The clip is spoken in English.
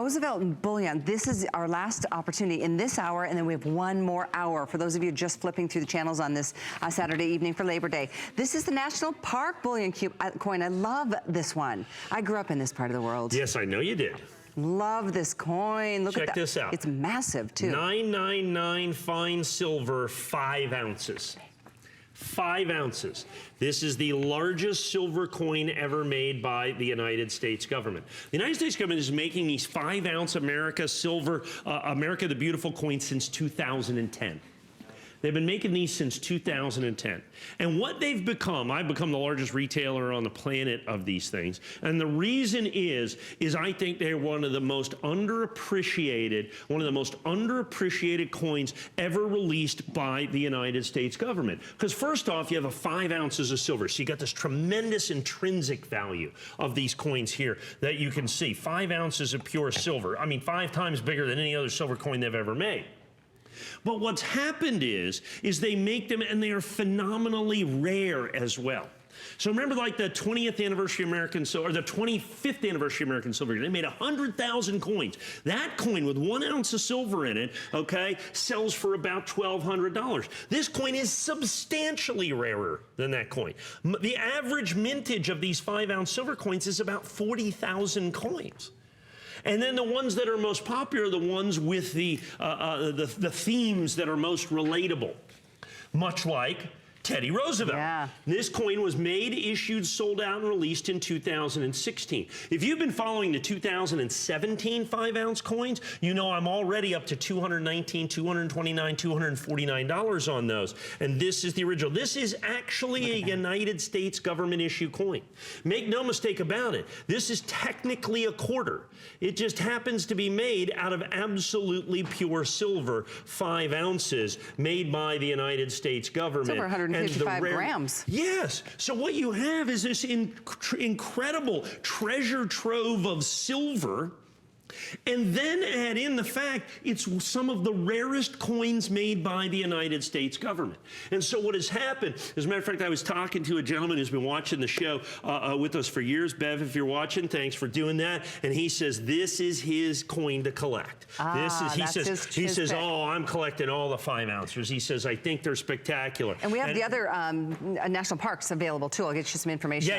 Roosevelt and Bullion, this is our last opportunity in this hour, and then we have one more hour for those of you just flipping through the channels on this Saturday evening for Labor Day. This is the National Park Bullion coin. I love this one. I grew up in this part of the world. Yes, I know you did. Love this coin. Look at that. Check this out. It's massive, too. 999 fine silver, 5 ounces. 5 ounces. This is the largest silver coin ever made by the United States government. The United States government is making these 5-ounce America silver, America the Beautiful coins since 2010. They've been making these since 2010. And what they've become, I've become the largest retailer on the planet of these things. And the reason is I think they're one of the most underappreciated coins ever released by the United States government. Because first off, you have 5 ounces of silver. So you got this tremendous intrinsic value of these coins here that you can see. 5 ounces of pure silver. I mean, 5 times bigger than any other silver coin they've ever made. But what's happened is they make them, and they are phenomenally rare as well. So remember, like the 20th anniversary American Silver, or the 25th anniversary American Silver, they made 100,000 coins. That coin with 1 ounce of silver in it, okay, sells for about $1,200. This coin is substantially rarer than that coin. The average mintage of these 5-ounce silver coins is about 40,000 coins. And then the ones that are most popular are the ones with the themes that are most relatable, much like Teddy Roosevelt. Yeah. This coin was made, issued, sold out, and released in 2016. If you've been following the 2017 5-ounce coins, you know I'm already up to $219, $229, $249 on those. And this is the original. This is actually a United States government issue coin. Make no mistake about it. This is technically a quarter. It just happens to be made out of absolutely pure silver, 5 ounces, made by the United States government. It's over 155 grams. Yes. So what you have is this incredible treasure trove of silver, and then add in the fact it's some of the rarest coins made by the United States government. And so what has happened, as a matter of fact, I was talking to a gentleman who's been watching the show with us for years. Bev, if you're watching, thanks for doing that. And he says this is his coin to collect. He says, oh, I'm collecting all the 5 ounces. He says, I think they're spectacular. And we have the other national parks available too. I'll get you some information. Yeah.